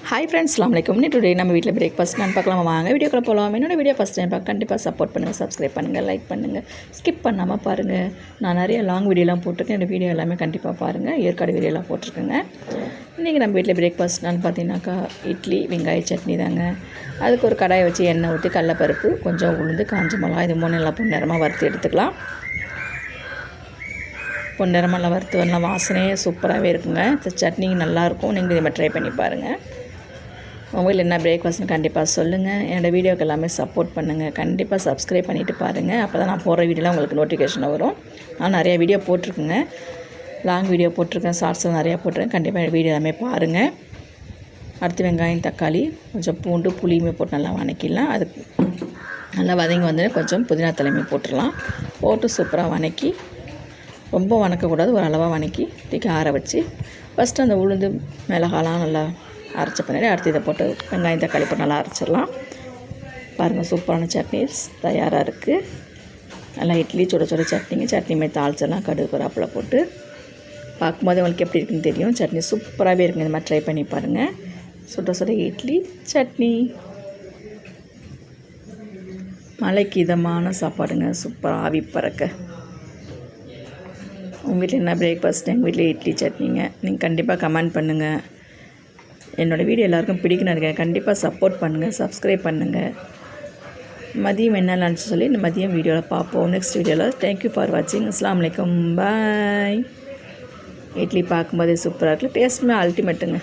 Hi friends, அஸ்ஸலாமு அலைக்கும். Today நம்ம வீட்டில் பிரேக்ஃபாஸ்ட் நான் பார்க்கலாமா? வாங்க வீடியோக்குள்ள போகலாம். என்னோட வீடியோ ஃபஸ்ட் டைம் பார்க்க கண்டிப்பாக சப்போர்ட் பண்ணுங்கள், சப்ஸ்கிரைப் பண்ணுங்கள், லைக் பண்ணுங்கள், ஸ்கிப் பண்ணாமல் பாருங்கள். நான் நிறைய லாங் வீடியோலாம் போட்டிருக்கேன். என்னோடய வீடியோ எல்லாமே கண்டிப்பாக பாருங்கள். ஏற்காடு வீடியோலாம் போட்டிருக்கேங்க. இன்றைக்கி நம்ம வீட்டில் பிரேக்ஃபாஸ்ட் நான் பார்த்தீங்கன்னாக்கா இட்லி, வெங்காய சட்னி தாங்க. அதுக்கு ஒரு கடாயை வச்சு எண்ணெய் ஊற்றி கடலப்பருப்பு, கொஞ்சம் உளுந்து, காஞ்ச மிளகா இது மூணு நல்லா பொன்னிறமாக வறுத்து எடுத்துக்கலாம். பொன்னிறமெல்லாம் வறுத்து வரலாம், வாசனையே சூப்பராகவே இருக்குங்க. இந்த சட்னி நல்லாயிருக்கும். நீங்கள் இதை மாதிரி ட்ரை பண்ணி பாருங்கள். உங்கள் என்ன பிரேக்ஃபாஸ்ட்னு கண்டிப்பாக சொல்லுங்கள். என்னோடய வீடியோக்கு எல்லாமே சப்போர்ட் பண்ணுங்கள். கண்டிப்பாக சப்ஸ்கிரைப் பண்ணிவிட்டு பாருங்கள். அப்போ தான் நான் போடுற வீடியோலாம் உங்களுக்கு நோட்டிஃபிகேஷன் வரும். நான் நிறையா வீடியோ போட்டிருக்கேங்க, லாங் வீடியோ போட்டிருக்கேன், ஷார்ட்ஸும் நிறையா போட்டிருக்கேன். கண்டிப்பாக என்னோடய வீடியோ எல்லாமே பாருங்கள். அடுத்து வெங்காயம், தக்காளி, கொஞ்சம் பூண்டு, புளியுமே போட்டு நல்லா வதக்கிடலாம். அது நல்லா வதங்கி வந்து கொஞ்சம் புதினா தலைமை போட்டுடலாம். போட்டு சூப்பராக வதக்கி, ரொம்ப வதக்கக்கூடாது, ஒரு அளவாக வதக்கி தூக்கி ஆற வச்சு ஃபஸ்ட்டு அந்த உளுந்து மிளகாலாம் நல்லா அரைச்ச பின்னாடி அடுத்து இதை போட்டு வெங்காயம், தக்காளி போட்டு நல்லா அரைச்சிடலாம். பாருங்கள், சூப்பரான சட்னி தயாராக இருக்குது. நல்லா இட்லி சுட சுட சட்னிங்க. சட்னி மாதிரி தாளிச்சிடலாம். கடுகு கருவேப்பிலை போட்டு பார்க்கும்போது உங்களுக்கு எப்படி இருக்குன்னு தெரியும். சட்னி சூப்பராகவே இருக்குங்க. இந்த மாதிரி ட்ரை பண்ணி பாருங்கள். சுட சுட இட்லி சட்னி, மழைக்கு இதமான சாப்பாடுங்க. சூப்பராக ஆவி பறக்க. உங்கள் வீட்டில் என்ன பிரேக்ஃபாஸ்ட்? எங்கள் வீட்டில் இட்லி சட்னிங்க. நீங்கள் கண்டிப்பாக கமெண்ட் பண்ணுங்கள். என்னோடய வீடியோ எல்லாேருக்கும் பிடிக்குன்னு இருக்கேன். கண்டிப்பாக சப்போர்ட் பண்ணுங்கள், சப்ஸ்கிரைப் பண்ணுங்கள். மதியம் என்ன லன்ச் சொல்லி இந்த மதியம் வீடியோவில் பார்ப்போம். நெக்ஸ்ட் வீடியோவில். தேங்க்யூ ஃபார் வாட்சிங். அஸ்ஸலாமு அலைக்கும். பாய். இட்லி பார்க்கும்போதே சூப்பராக இருக்குது. டேஸ்ட்டுமே அல்டிமேட்டுங்க.